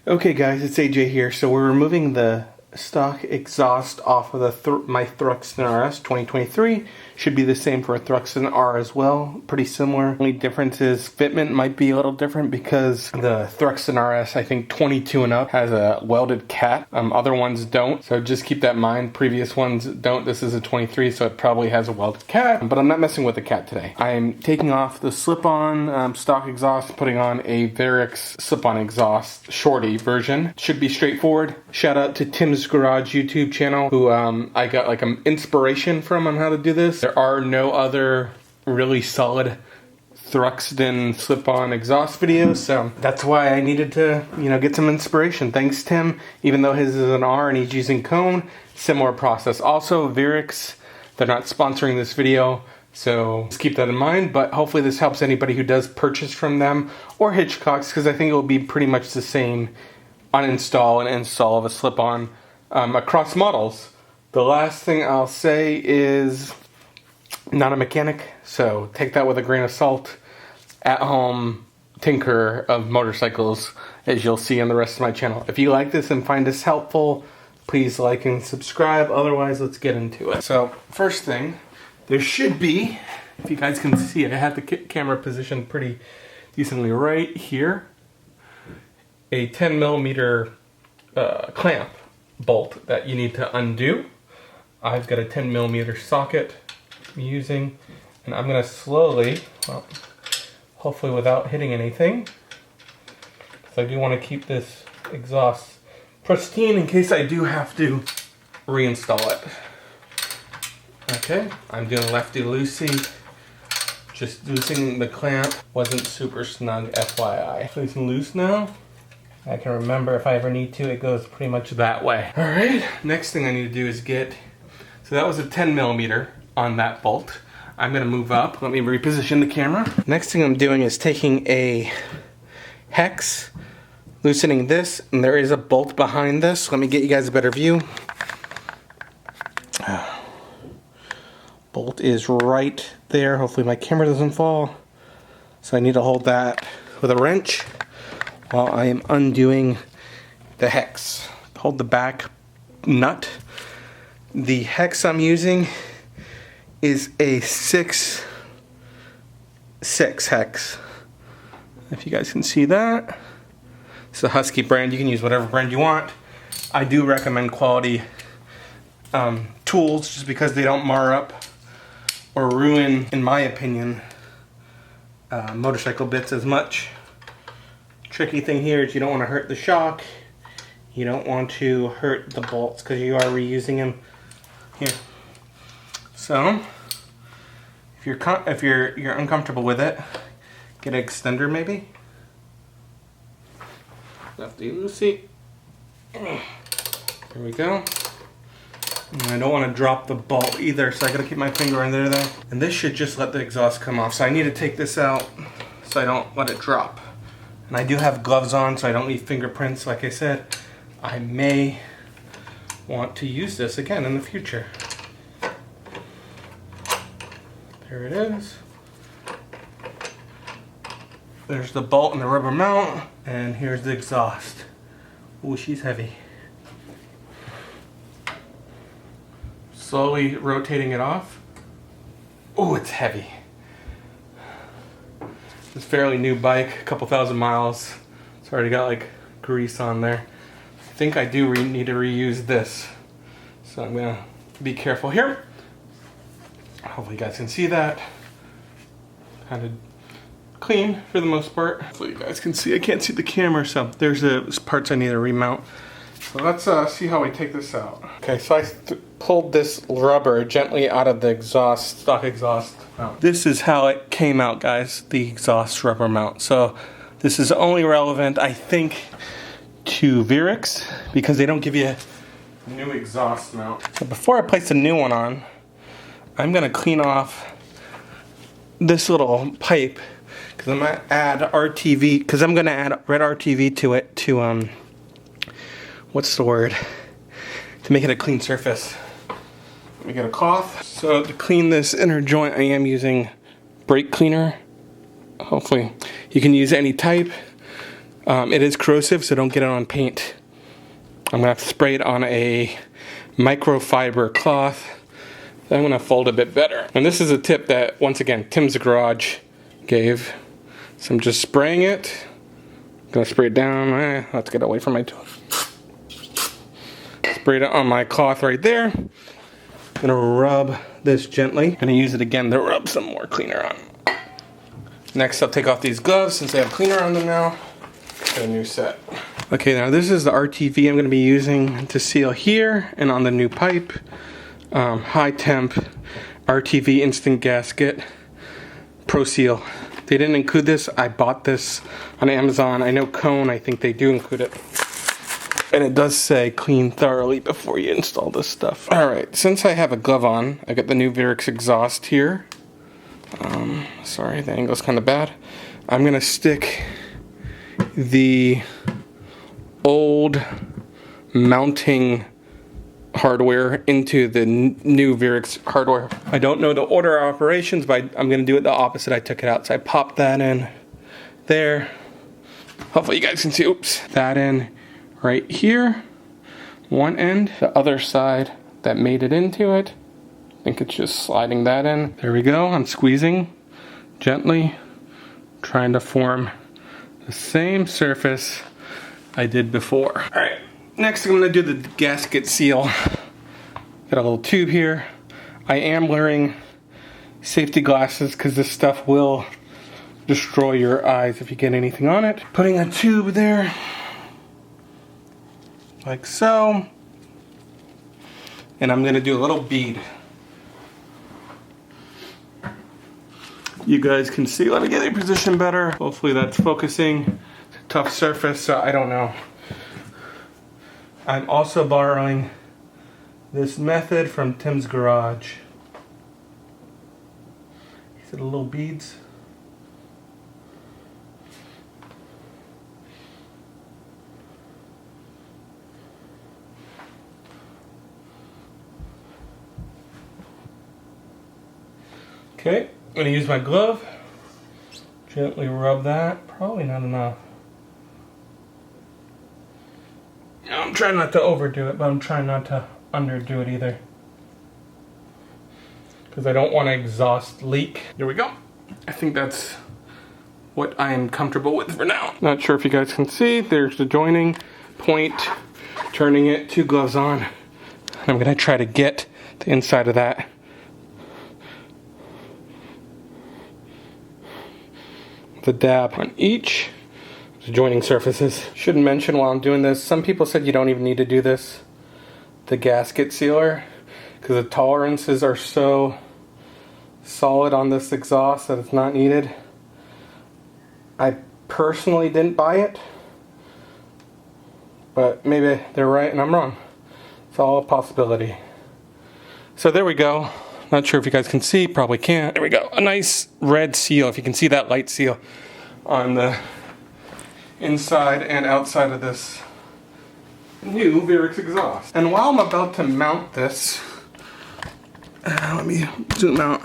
Okay guys, it's AJ here. So we're removing the stock exhaust off of the my Thruxton RS 2023. Should be the same for a Thruxton R as well. Pretty similar. Only difference is fitment might be a little different because the Thruxton RS, I think 22 and up, has a welded cat. Other ones don't. So just keep that in mind. Previous ones don't. This is a 23, so it probably has a welded cat. But I'm not messing with the cat today. I'm taking off the slip-on stock exhaust, putting on a Verex slip-on exhaust shorty version. Should be straightforward. Shout out to Tim's Garage YouTube channel, who I got like an inspiration from on how to do this. There are no other really solid Thruxton slip-on exhaust videos, so that's why I needed to, get some inspiration. Thanks, Tim. Even though his is an R and he's using cone, similar process. Also, Verex, they're not sponsoring this video, so just keep that in mind. But hopefully this helps anybody who does purchase from them, or Hitchcock's, because I think it will be pretty much the same uninstall and install of a slip-on across models. The last thing I'll say is, not a mechanic, so take that with a grain of salt. At home tinker of motorcycles, as you'll see on the rest of my channel. If you like this and find this helpful, please like and subscribe. Otherwise, let's get into it. So first thing, there should be, if you guys can see, I had the camera positioned pretty decently right here, a 10mm clamp bolt that you need to undo. I've got a 10mm socket I'm using, and I'm going to slowly, well, hopefully without hitting anything, because I do want to keep this exhaust pristine in case I do have to reinstall it. Okay, I'm doing lefty-loosey, just loosening the clamp. Wasn't super snug, FYI. Nice and loose now. I can remember if I ever need to, it goes pretty much that way. All right, next thing I need to do is so that was a 10mm on that bolt. I'm gonna move up. Let me reposition the camera. Next thing I'm doing is taking a hex, loosening this, and there is a bolt behind this. Let me get you guys a better view. Bolt is right there. Hopefully my camera doesn't fall. So I need to hold that with a wrench while I am undoing the hex. Hold the back nut. The hex I'm using is a 6/6 hex. If you guys can see that. It's a Husky brand. You can use whatever brand you want. I do recommend quality tools just because they don't mar up or ruin, in my opinion, motorcycle bits as much. Tricky thing here is you don't want to hurt the shock. You don't want to hurt the bolts because you are reusing them. Here. So, if you're uncomfortable with it, get an extender maybe. Lefty loosey. Here we go. And I don't want to drop the bolt either, so I gotta keep my finger under there. And this should just let the exhaust come off. So I need to take this out so I don't let it drop. And I do have gloves on, so I don't leave fingerprints. Like I said, I may want to use this again in the future. There it is. There's the bolt and the rubber mount, and here's the exhaust. Ooh, she's heavy. Slowly rotating it off. Ooh, it's heavy. It's a fairly new bike, a couple thousand miles. It's already got like grease on there. I think I do need to reuse this. So I'm gonna be careful here. Hopefully you guys can see that. Kind of clean for the most part. Hopefully you guys can see. I can't see the camera, so there's the parts I need to remount. So let's see how we take this out. Okay, so I pulled this rubber gently out of the exhaust, stock exhaust mount. This is how it came out, guys, the exhaust rubber mount. So this is only relevant, I think, to Verex because they don't give you a new exhaust mount. So before I place a new one on, I'm gonna clean off this little pipe because I'm gonna add RTV, because I'm gonna add red RTV to it to what's the word? To make it a clean surface. Let me get a cloth. So to clean this inner joint, I am using brake cleaner. Hopefully you can use any type. It is corrosive, so don't get it on paint. I'm gonna have to spray it on a microfiber cloth. I'm gonna fold a bit better. And this is a tip that, once again, Tim's Garage gave. So I'm just spraying it. Gonna spray it down. Let's get away from my tool. Sprayed it on my cloth right there. Gonna rub this gently. Gonna use it again to rub some more cleaner on. Next, I'll take off these gloves since they have cleaner on them now. Get a new set. Okay, now this is the RTV I'm going to be using to seal here and on the new pipe. High temp RTV instant gasket Pro Seal. They didn't include this. I bought this on Amazon. I know Cone, I think they do include it. And it does say clean thoroughly before you install this stuff. Alright, since I have a glove on, I got the new Verex exhaust here. Sorry, the angle's kind of bad. I'm going to stick the old mounting hardware into the new Verex hardware. I don't know the order of operations, but I'm going to do it the opposite. I took it out, so I popped that in there. Hopefully you guys can see, oops, that in right here, one end, the other side that made it into it. I think it's just sliding that in. There we go. I'm squeezing gently, trying to form the same surface I did before. All right, next I'm gonna do the gasket seal. Got a little tube here. I am wearing safety glasses because this stuff will destroy your eyes if you get anything on it. Putting a tube there, like so. And I'm gonna do a little bead. You guys can see, let me get a position better. Hopefully that's focusing. It's a tough surface, so I don't know. I'm also borrowing this method from Tim's Garage. These are the little beads. Okay. I'm going to use my glove, gently rub that, probably not enough. I'm trying not to overdo it, but I'm trying not to underdo it either. Because I don't want to exhaust leak. There we go. I think that's what I am comfortable with for now. Not sure if you guys can see, there's the joining point, turning it, 2 gloves on. And I'm going to try to get the inside of that. The dab on each the joining surfaces. Shouldn't mention while I'm doing this, some people said you don't even need to do this, the gasket sealer, because the tolerances are so solid on this exhaust that it's not needed. I personally didn't buy it, but maybe they're right and I'm wrong. It's all a possibility. So there we go. Not sure if you guys can see, probably can't. There we go, a nice red seal, if you can see that light seal on the inside and outside of this new Verex exhaust. And while I'm about to mount this, let me zoom out.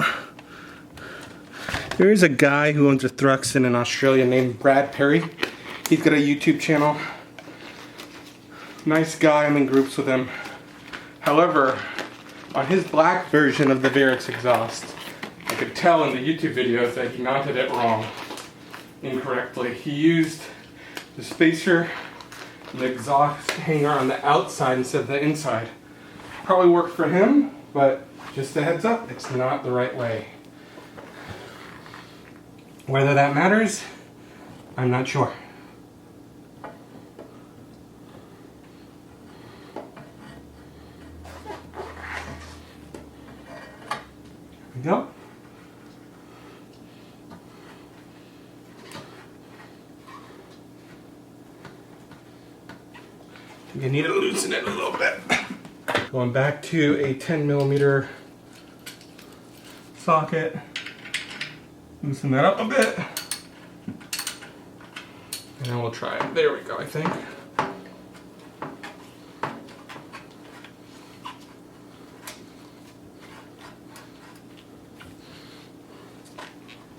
There is a guy who owns a Thruxton in Australia named Brad Perry. He's got a YouTube channel. Nice guy, I'm in groups with him. However, on his black version of the Verex exhaust, I could tell in the YouTube videos that he mounted it wrong, incorrectly. He used the spacer and the exhaust hanger on the outside instead of the inside. Probably worked for him, but just a heads up, it's not the right way. Whether that matters, I'm not sure. There we go. You need to loosen it a little bit. Going back to a 10mm socket. Loosen that up a bit. And then we'll try it. There we go, I think.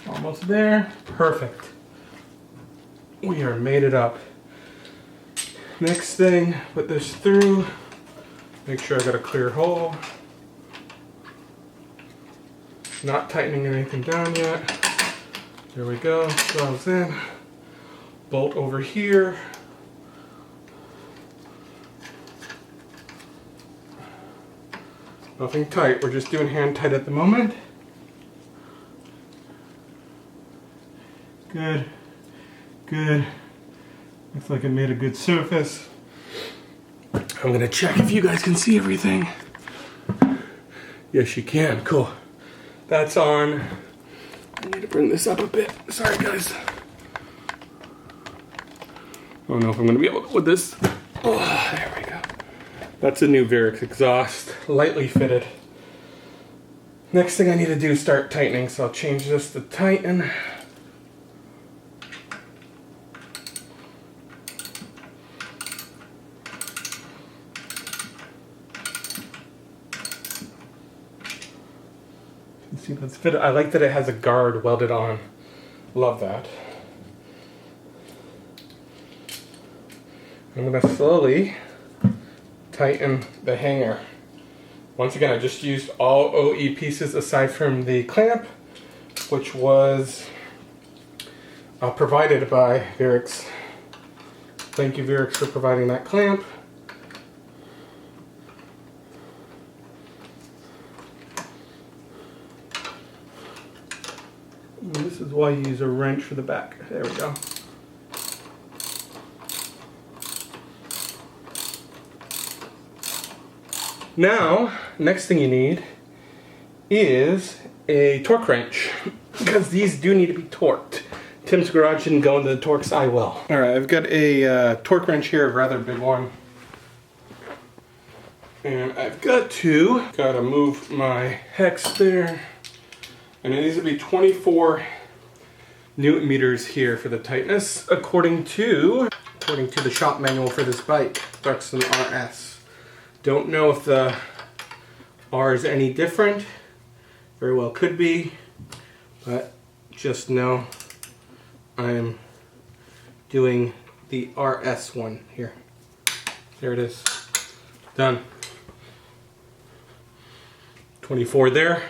Almost there. Perfect. We are made it up. Next thing, put this through. Make sure I got a clear hole. Not tightening anything down yet. There we go, valves in. Bolt over here. Nothing tight, we're just doing hand tight at the moment. Good, good. Looks like it made a good surface. I'm gonna check if you guys can see everything. Yes, you can, cool. That's on. I need to bring this up a bit. Sorry, guys. I don't know if I'm gonna be able to with this. Oh, there we go. That's a new Verex exhaust, lightly fitted. Next thing I need to do is start tightening, so I'll change this to tighten. See, let's fit it. I like that it has a guard welded on. Love that. I'm going to slowly tighten the hanger. Once again, I just used all OE pieces aside from the clamp, which was provided by Verex. Thank you, Verex, for providing that clamp. And this is why you use a wrench for the back. There we go. Now, next thing you need is a torque wrench, because these do need to be torqued. Tim's garage didn't go into the torques, I will. Alright, I've got a torque wrench here, a rather big one. And I've gotta move my hex there. And it needs to be 24 Newton meters here for the tightness, according to the shop manual for this bike, Thruxton RS. Don't know if the R is any different. Very well could be, but just know I'm doing the RS one here. There it is. Done. 24 there.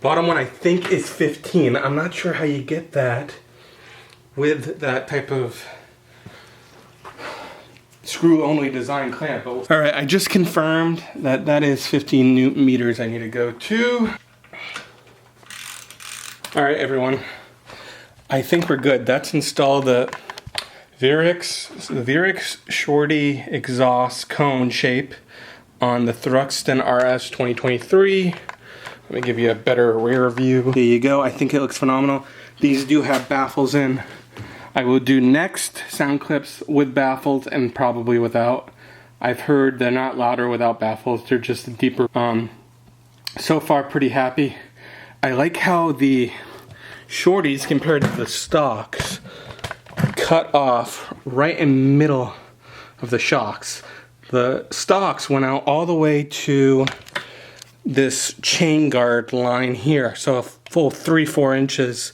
Bottom one I think is 15. I'm not sure how you get that with that type of screw-only design clamp. All right, I just confirmed that that is 15 Newton meters I need to go to. All right, everyone. I think we're good. That's installed the Verex shorty exhaust cone shape on the Thruxton RS 2023. Let me give you a better rear view. There you go. I think it looks phenomenal. These do have baffles in. I will do next sound clips with baffles and probably without. I've heard they're not louder without baffles. They're just deeper. So far, pretty happy. I like how the shorties compared to the stocks cut off right in the middle of the shocks. The stocks went out all the way to this chain guard line here, so a full 3-4 inches.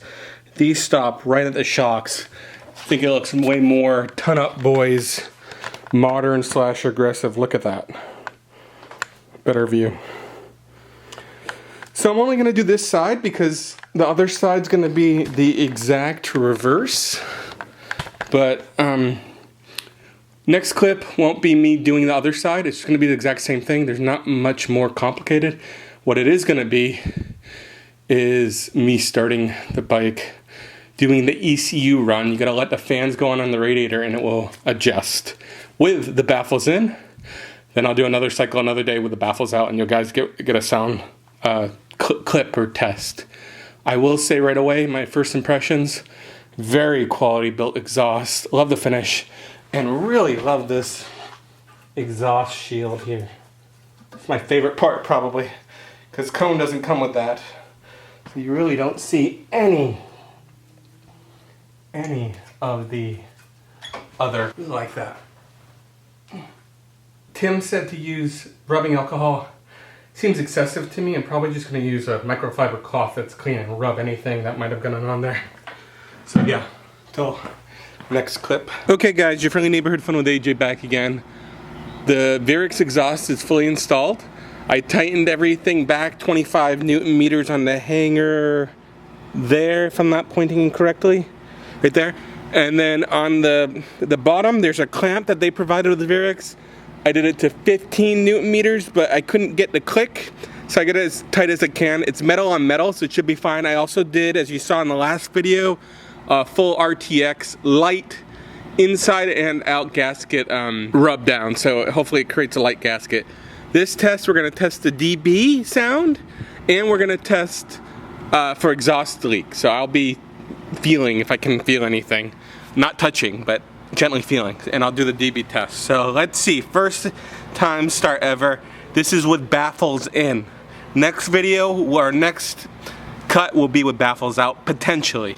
These stop right at the shocks. I think it looks way more ton up boys, modern / aggressive. Look at that. Better view. So I'm only going to do this side because the other side's going to be the exact reverse. But next clip won't be me doing the other side. It's going to be the exact same thing. There's not much more complicated. What it is going to be is me starting the bike, doing the ECU run. You got to let the fans go on the radiator and it will adjust with the baffles in. Then I'll do another cycle another day with the baffles out and you guys get a sound clip or test. I will say right away, my first impressions, very quality built exhaust. Love the finish. And really love this exhaust shield here. It's my favorite part probably, because cone doesn't come with that. So you really don't see any of the other like that. Tim said to use rubbing alcohol. Seems excessive to me. I'm probably just going to use a microfiber cloth that's clean and rub anything that might have gone on there. So yeah, till next clip. Okay guys, your friendly neighborhood Fun with AJ back again. The Verex exhaust is fully installed. I tightened everything back 25 Newton meters on the hanger there, if I'm not pointing incorrectly. Right there. And then on the bottom, there's a clamp that they provided with the Verex. I did it to 15 Newton meters, but I couldn't get the click. So I get it as tight as I can. It's metal on metal, so it should be fine. I also did, as you saw in the last video, full RTX light inside and out gasket rub down. So hopefully it creates a light gasket. This test, we're gonna test the dB sound, and we're gonna test for exhaust leak. So I'll be feeling if I can feel anything. Not touching, but gently feeling. And I'll do the dB test. So let's see, first time start ever. This is with baffles in. Next video, or next cut will be with baffles out, potentially.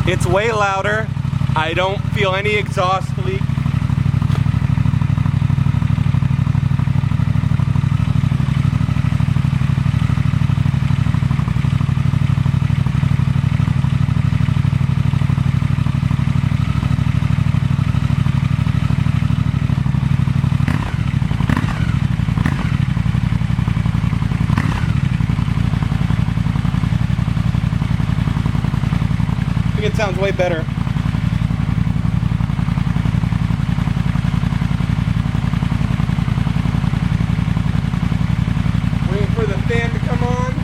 It's way louder. I don't feel any exhaust leak. It sounds way better. Waiting for the fan to come on.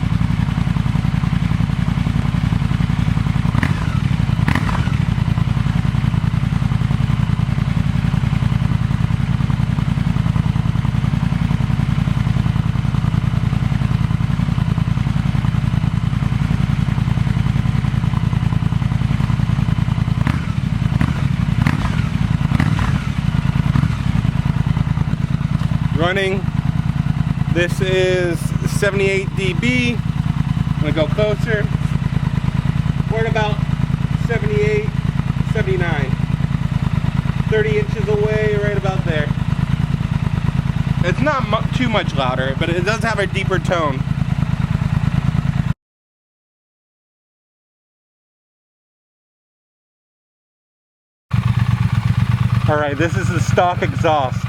Running. This is 78 dB. I'm gonna go closer. We're at about 78, 79. 30 inches away, right about there. It's not too much louder, but it does have a deeper tone. Alright, this is the stock exhaust.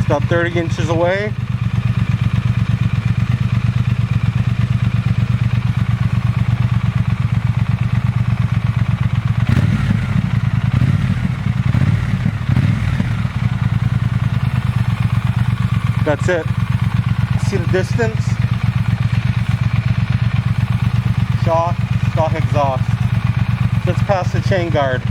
About 30 inches away. That's it. See the distance? Stock exhaust. Just past the chain guard.